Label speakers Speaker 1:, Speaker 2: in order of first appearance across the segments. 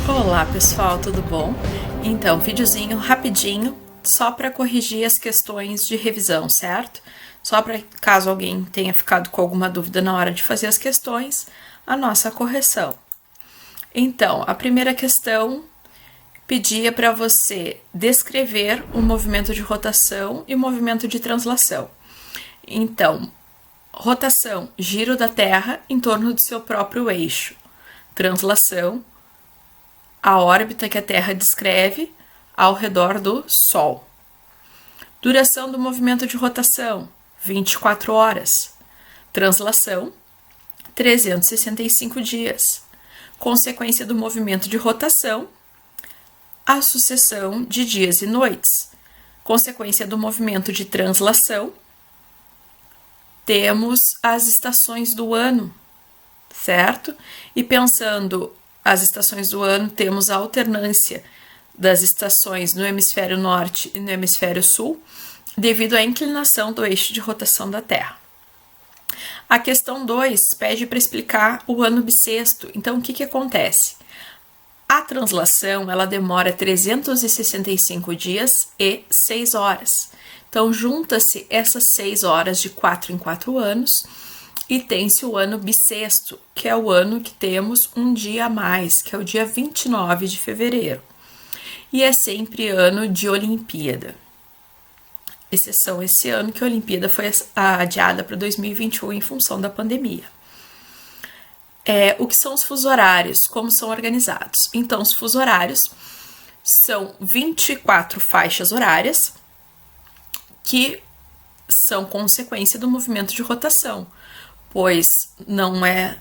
Speaker 1: Olá pessoal, tudo bom? Então, videozinho rapidinho, só para corrigir as questões de revisão, certo? Só para caso alguém tenha ficado com alguma dúvida na hora de fazer as questões, a nossa correção. Então, a primeira questão pedia para você descrever o movimento de rotação e o movimento de translação. Então, rotação, giro da Terra em torno do seu próprio eixo. Translação, a órbita que a Terra descreve ao redor do Sol. Duração do movimento de rotação, 24 horas. Translação, 365 dias. Consequência do movimento de rotação, a sucessão de dias e noites. Consequência do movimento de translação, temos as estações do ano, certo? E pensando as estações do ano, temos a alternância das estações no hemisfério norte e no hemisfério sul, devido à inclinação do eixo de rotação da Terra. A questão 2 pede para explicar o ano bissexto. Então, o que acontece? A translação, ela demora 365 dias e 6 horas. Então, junta-se essas 6 horas de 4 em 4 anos e tem-se o ano bissexto, que é o ano que temos um dia a mais, que é o dia 29 de fevereiro. E é sempre ano de Olimpíada. Exceção esse ano que a Olimpíada foi adiada para 2021 em função da pandemia. O que são os fusos horários? Como são organizados? Então, os fusos horários são 24 faixas horárias que são consequência do movimento de rotação, pois não é,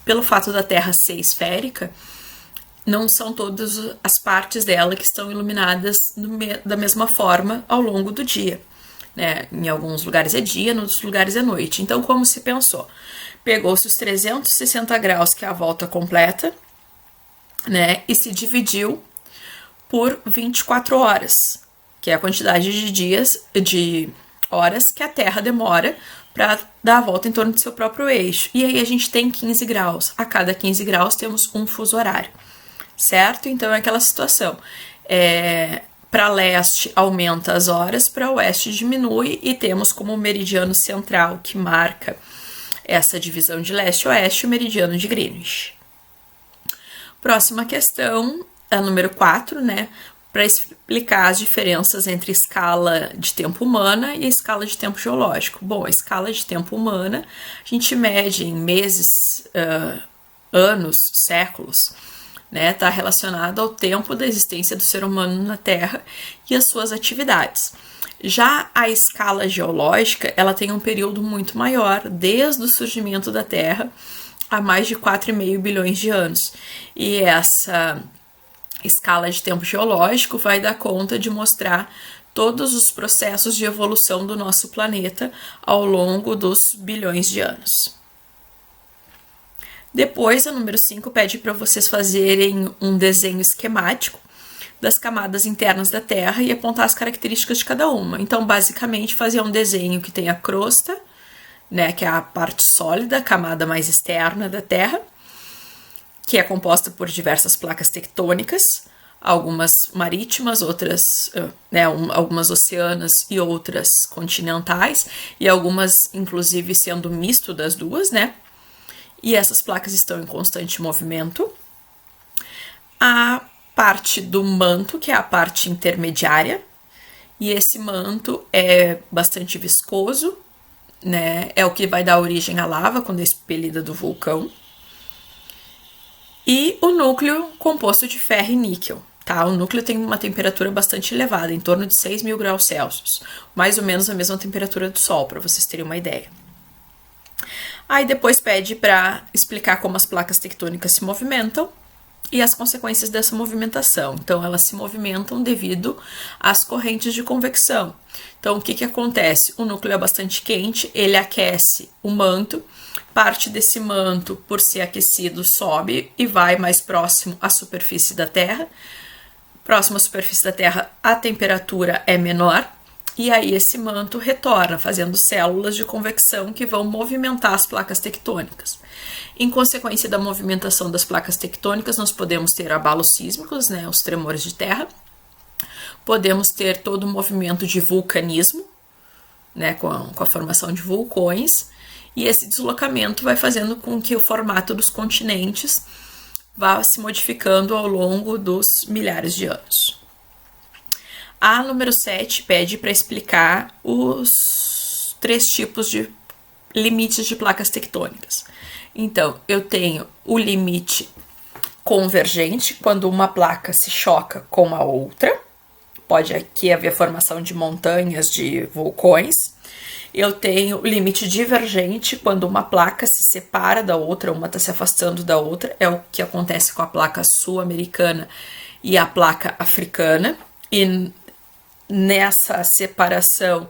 Speaker 1: pelo fato da Terra ser esférica, não são todas as partes dela que estão iluminadas da mesma forma ao longo do dia, né? Em alguns lugares é dia, em outros lugares é noite. Então, como se pensou? Pegou-se os 360 graus, que é a volta completa, né? E se dividiu por 24 horas, que é a quantidade de horas que a Terra demora para dar a volta em torno do seu próprio eixo. E aí a gente tem 15 graus. A cada 15 graus temos um fuso horário, certo? Então é aquela situação. Para leste aumenta as horas, para oeste diminui, e temos como meridiano central que marca essa divisão de leste a oeste o meridiano de Greenwich. Próxima questão, a número 4, né? Para explicar as diferenças entre escala de tempo humana e a escala de tempo geológico. Bom, a escala de tempo humana a gente mede em meses, anos, séculos, né? Está relacionado ao tempo da existência do ser humano na Terra e as suas atividades. Já a escala geológica, ela tem um período muito maior, desde o surgimento da Terra há mais de 4,5 bilhões de anos. E essa escala de tempo geológico vai dar conta de mostrar todos os processos de evolução do nosso planeta ao longo dos bilhões de anos. Depois, a número 5 pede para vocês fazerem um desenho esquemático das camadas internas da Terra e apontar as características de cada uma. Então, basicamente, fazer um desenho que tem a crosta, né, que é a parte sólida, a camada mais externa da Terra, que é composta por diversas placas tectônicas, algumas marítimas, outras, algumas oceanas e outras continentais, e algumas, inclusive, sendo misto das duas, né? E essas placas estão em constante movimento. A parte do manto, que é a parte intermediária, e esse manto é bastante viscoso, né? É o que vai dar origem à lava quando é expelida do vulcão. E o núcleo composto de ferro e níquel, tá? O núcleo tem uma temperatura bastante elevada, em torno de 6.000 graus Celsius, mais ou menos a mesma temperatura do Sol, para vocês terem uma ideia. Aí depois pede para explicar como as placas tectônicas se movimentam e as consequências dessa movimentação. Então, elas se movimentam devido às correntes de convecção. Então, o que acontece? O núcleo é bastante quente, ele aquece o manto, parte desse manto, por ser aquecido, sobe e vai mais próximo à superfície da Terra. Próximo à superfície da Terra, a temperatura é menor, e aí esse manto retorna, fazendo células de convecção que vão movimentar as placas tectônicas. Em consequência da movimentação das placas tectônicas, nós podemos ter abalos sísmicos, né, os tremores de terra, podemos ter todo o movimento de vulcanismo, né, com a formação de vulcões, e esse deslocamento vai fazendo com que o formato dos continentes vá se modificando ao longo dos milhares de anos. A número 7 pede para explicar os 3 tipos de limites de placas tectônicas. Então, eu tenho o limite convergente, quando uma placa se choca com a outra. Pode aqui haver formação de montanhas, de vulcões. Eu tenho o limite divergente, quando uma placa se separa da outra, uma está se afastando da outra. É o que acontece com a placa sul-americana e a placa africana. E nessa separação,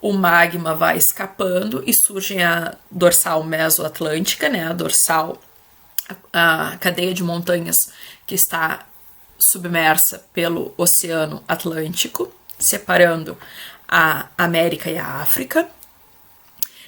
Speaker 1: o magma vai escapando e surge a dorsal mesoatlântica, né? A cadeia de montanhas que está submersa pelo Oceano Atlântico, separando a América e a África.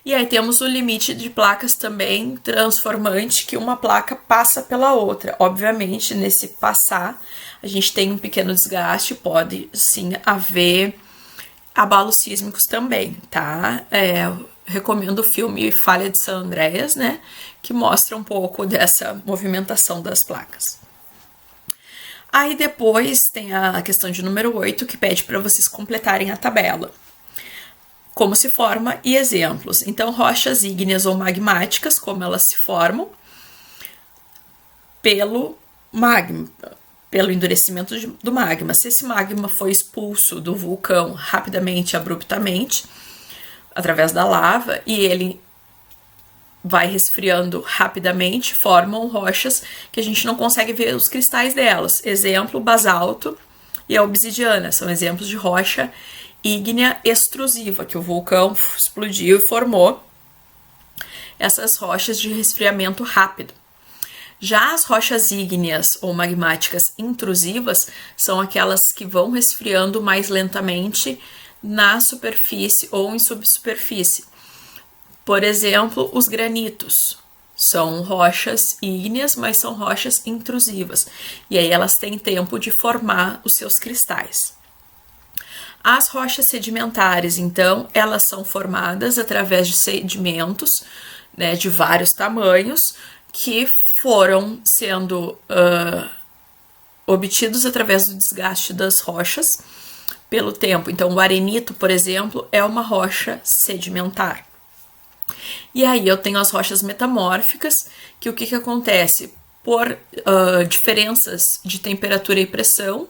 Speaker 1: E aí temos o limite de placas também transformante, que uma placa passa pela outra. Obviamente, nesse passar, a gente tem um pequeno desgaste, pode sim haver abalos sísmicos também, tá? Recomendo o filme Falha de San Andreas, né? Que mostra um pouco dessa movimentação das placas. Aí depois tem a questão de número 8, que pede para vocês completarem a tabela. Como se forma e exemplos. Então, rochas ígneas ou magmáticas, como elas se formam pelo magma, pelo endurecimento do magma. Se esse magma foi expulso do vulcão rapidamente, abruptamente, através da lava, e ele vai resfriando rapidamente, formam rochas que a gente não consegue ver os cristais delas. Exemplo, basalto e a obsidiana, são exemplos de rocha ígnea extrusiva, que o vulcão explodiu e formou essas rochas de resfriamento rápido. Já as rochas ígneas ou magmáticas intrusivas são aquelas que vão resfriando mais lentamente na superfície ou em subsuperfície. Por exemplo, os granitos são rochas ígneas, mas são rochas intrusivas. E aí elas têm tempo de formar os seus cristais. As rochas sedimentares, então, elas são formadas através de sedimentos, né, de vários tamanhos, que foram sendo obtidos através do desgaste das rochas pelo tempo. Então, o arenito, por exemplo, é uma rocha sedimentar. E aí eu tenho as rochas metamórficas, que o que acontece? Por diferenças de temperatura e pressão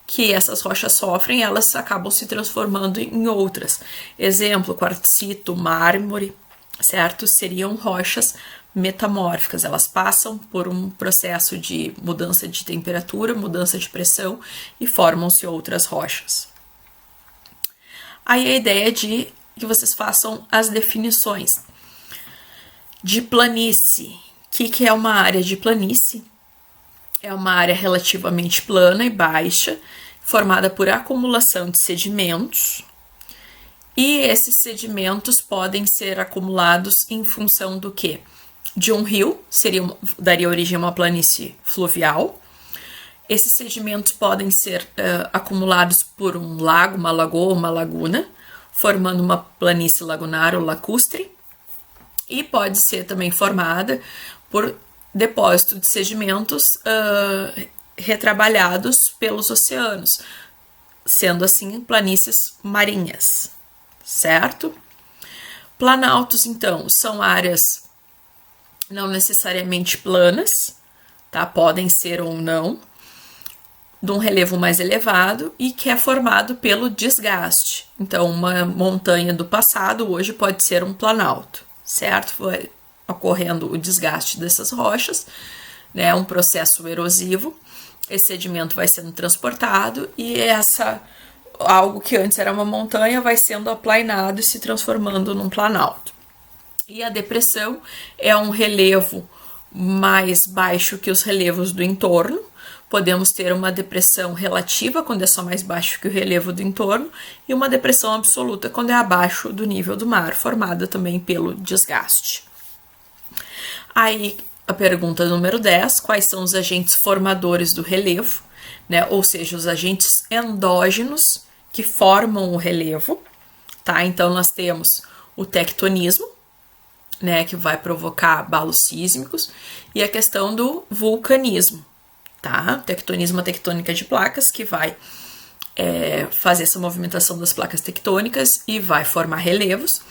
Speaker 1: que essas rochas sofrem, elas acabam se transformando em outras. Exemplo, quartzito, mármore, certo? Seriam rochas metamórficas. Elas passam por um processo de mudança de temperatura, mudança de pressão e formam-se outras rochas. Aí a ideia é de que vocês façam as definições de planície. O que é uma área de planície? É uma área relativamente plana e baixa, formada por acumulação de sedimentos, e esses sedimentos podem ser acumulados em função do quê? De um rio, daria origem a uma planície fluvial. Esses sedimentos podem ser acumulados por um lago, uma lagoa, uma laguna, formando uma planície lagunar ou lacustre, e pode ser também formada por depósito de sedimentos retrabalhados pelos oceanos, sendo assim planícies marinhas, certo? Planaltos, então, são áreas não necessariamente planas, tá? Podem ser ou não, de um relevo mais elevado e que é formado pelo desgaste. Então, uma montanha do passado hoje pode ser um planalto, certo? Foi ocorrendo o desgaste dessas rochas, né? Um processo erosivo. Esse sedimento vai sendo transportado e algo que antes era uma montanha vai sendo aplainado e se transformando num planalto. E a depressão é um relevo mais baixo que os relevos do entorno, Podemos ter uma depressão relativa, quando é só mais baixo que o relevo do entorno, e uma depressão absoluta, quando é abaixo do nível do mar, formada também pelo desgaste. Aí, a pergunta número 10, quais são os agentes formadores do relevo, né? Ou seja, os agentes endógenos que formam o relevo, tá? Então, nós temos o tectonismo, né, que vai provocar abalos sísmicos, e a questão do vulcanismo, tá? Tectonismo, a tectônica de placas, que vai fazer essa movimentação das placas tectônicas e vai formar relevos.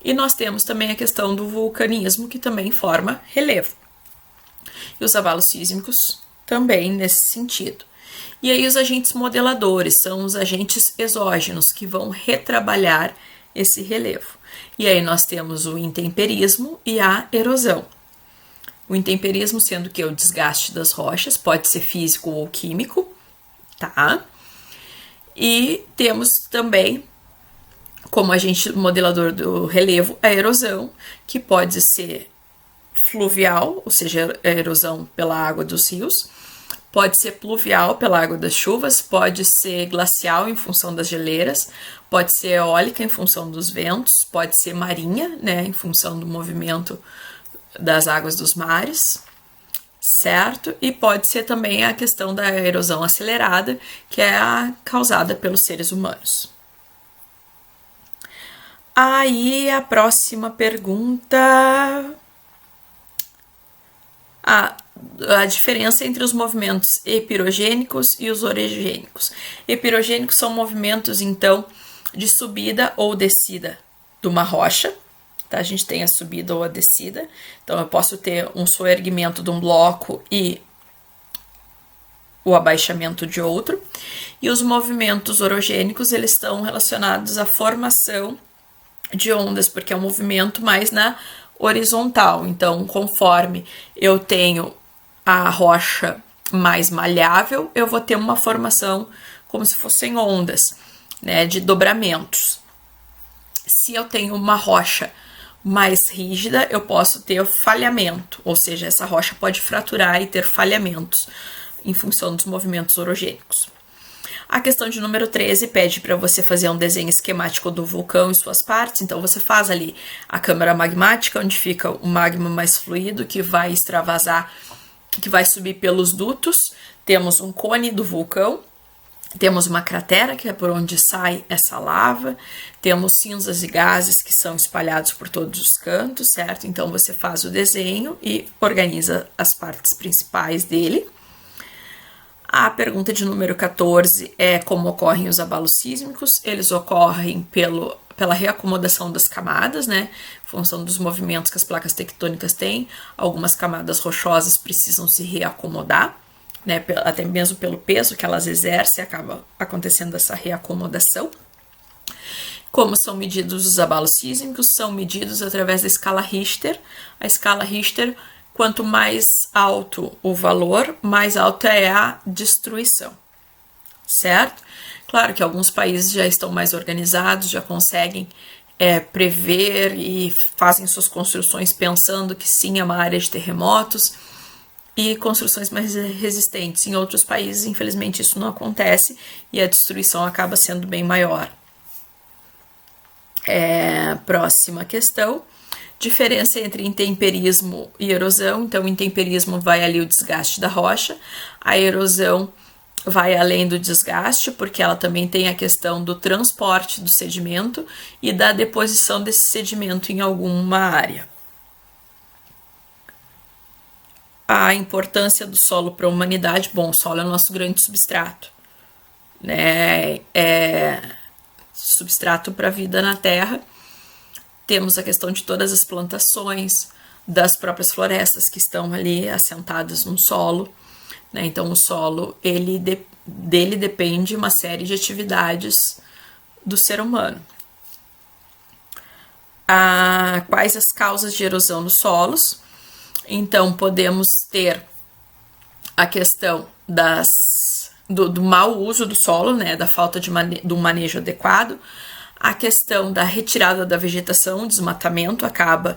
Speaker 1: E nós temos também a questão do vulcanismo, que também forma relevo. E os abalos sísmicos também nesse sentido. E aí os agentes modeladores são os agentes exógenos, que vão retrabalhar esse relevo. E aí nós temos o intemperismo e a erosão. O intemperismo sendo que é o desgaste das rochas, pode ser físico ou químico, tá? E temos também, como agente modelador do relevo, a erosão, que pode ser fluvial, ou seja, a erosão pela água dos rios, pode ser pluvial pela água das chuvas, pode ser glacial em função das geleiras, pode ser eólica em função dos ventos, pode ser marinha, né, em função do movimento das águas dos mares, certo? E pode ser também a questão da erosão acelerada, que é a causada pelos seres humanos. Aí a próxima pergunta... A diferença entre os movimentos epirogênicos e os orogênicos. Epirogênicos são movimentos, então, de subida ou descida de uma rocha. Tá? A gente tem a subida ou a descida. Então, eu posso ter um soerguimento de um bloco e o abaixamento de outro. E os movimentos orogênicos, eles estão relacionados à formação de ondas, porque é um movimento mais na horizontal. Então, conforme eu tenho a rocha mais malhável, eu vou ter uma formação como se fossem ondas, né, de dobramentos. Se eu tenho uma rocha mais rígida, eu posso ter falhamento, ou seja, essa rocha pode fraturar e ter falhamentos em função dos movimentos orogênicos. A questão de número 13 pede para você fazer um desenho esquemático do vulcão e suas partes. Então, você faz ali a câmara magmática, onde fica o magma mais fluido, que vai extravasar, que vai subir pelos dutos. Temos um cone do vulcão, temos uma cratera, que é por onde sai essa lava, temos cinzas e gases que são espalhados por todos os cantos, certo? Então, você faz o desenho e organiza as partes principais dele. A pergunta de número 14 é como ocorrem os abalos sísmicos. Eles ocorrem pela reacomodação das camadas, né? Em função dos movimentos que as placas tectônicas têm. Algumas camadas rochosas precisam se reacomodar, né? Até mesmo pelo peso que elas exercem, acaba acontecendo essa reacomodação. Como são medidos os abalos sísmicos? São medidos através da escala Richter. A escala Richter, quanto mais alto o valor, mais alta é a destruição, certo? Claro que alguns países já estão mais organizados, já conseguem prever e fazem suas construções pensando que sim, é uma área de terremotos e construções mais resistentes. Em outros países, infelizmente, isso não acontece e a destruição acaba sendo bem maior. Próxima questão. Diferença entre intemperismo e erosão. Então, o intemperismo vai ali o desgaste da rocha, a erosão vai além do desgaste, porque ela também tem a questão do transporte do sedimento e da deposição desse sedimento em alguma área. A importância do solo para a humanidade. Bom, o solo é o nosso grande substrato, né? É substrato para a vida na Terra. Temos a questão de todas as plantações, das próprias florestas que estão ali assentadas no solo, né? Então, o solo, dele depende uma série de atividades do ser humano. Quais as causas de erosão nos solos? Então, podemos ter a questão do mau uso do solo, né? Da falta de um manejo adequado. A questão da retirada da vegetação, o desmatamento acaba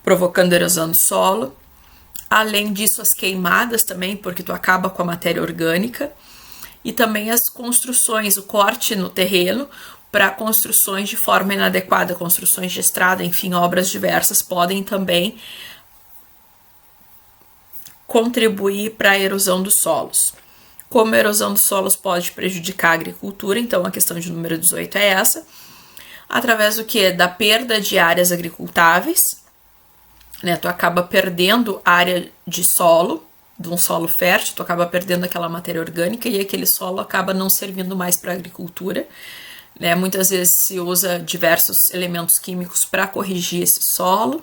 Speaker 1: provocando erosão do solo. Além disso, as queimadas também, porque tu acaba com a matéria orgânica. E também as construções, o corte no terreno para construções de forma inadequada, construções de estrada, enfim, obras diversas podem também contribuir para a erosão dos solos. Como a erosão dos solos pode prejudicar a agricultura, então a questão de número 18 é essa. Através do que? Da perda de áreas agricultáveis, né? Tu acaba perdendo área de solo, de um solo fértil, tu acaba perdendo aquela matéria orgânica e aquele solo acaba não servindo mais para a agricultura. Né? Muitas vezes se usa diversos elementos químicos para corrigir esse solo,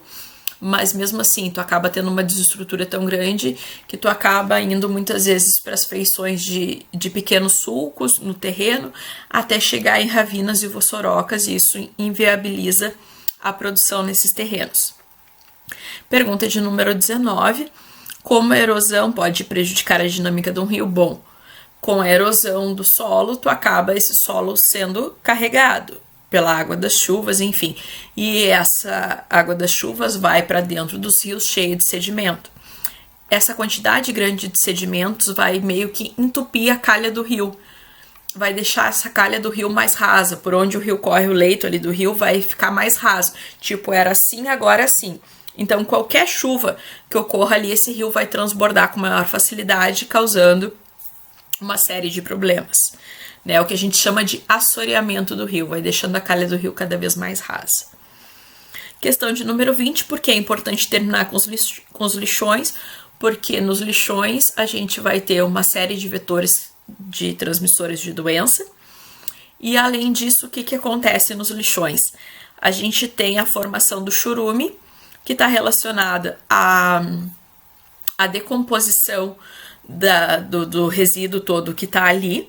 Speaker 1: mas mesmo assim tu acaba tendo uma desestrutura tão grande que tu acaba indo muitas vezes para as feições de pequenos sulcos no terreno até chegar em ravinas e vossorocas, e isso inviabiliza a produção nesses terrenos. Pergunta de número 19. Como a erosão pode prejudicar a dinâmica de um rio? Bom, com a erosão do solo, tu acaba esse solo sendo carregado pela água das chuvas, enfim. E essa água das chuvas vai para dentro dos rios cheia de sedimento. Essa quantidade grande de sedimentos vai meio que entupir a calha do rio. Vai deixar essa calha do rio mais rasa. Por onde o rio corre, o leito ali do rio vai ficar mais raso. Tipo, era assim, agora assim. Então, qualquer chuva que ocorra ali, esse rio vai transbordar com maior facilidade, causando uma série de problemas. Né? O que a gente chama de assoreamento do rio, vai deixando a calha do rio cada vez mais rasa. Questão de número 20, por que é importante terminar com os lixões? Porque nos lixões a gente vai ter uma série de vetores de transmissores de doença. E além disso, o que acontece nos lixões? A gente tem a formação do churume, que está relacionada à decomposição do resíduo todo que está ali.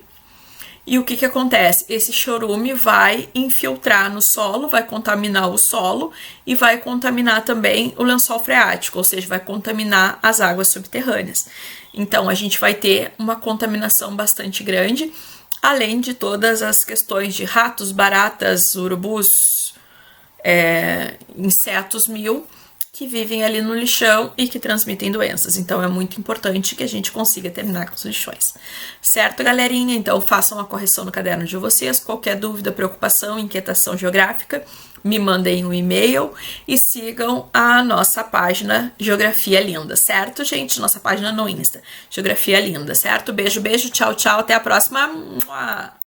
Speaker 1: E o que acontece? Esse chorume vai infiltrar no solo, vai contaminar o solo e vai contaminar também o lençol freático, ou seja, vai contaminar as águas subterrâneas. Então, a gente vai ter uma contaminação bastante grande, além de todas as questões de ratos, baratas, urubus, insetos mil, que vivem ali no lixão e que transmitem doenças. Então, é muito importante que a gente consiga terminar com os lixões. Certo, galerinha? Então, façam a correção no caderno de vocês. Qualquer dúvida, preocupação, inquietação geográfica, me mandem um e-mail e sigam a nossa página Geografia Linda, certo, gente? Nossa página no Insta, Geografia Linda, certo? Beijo, beijo, tchau, tchau, até a próxima.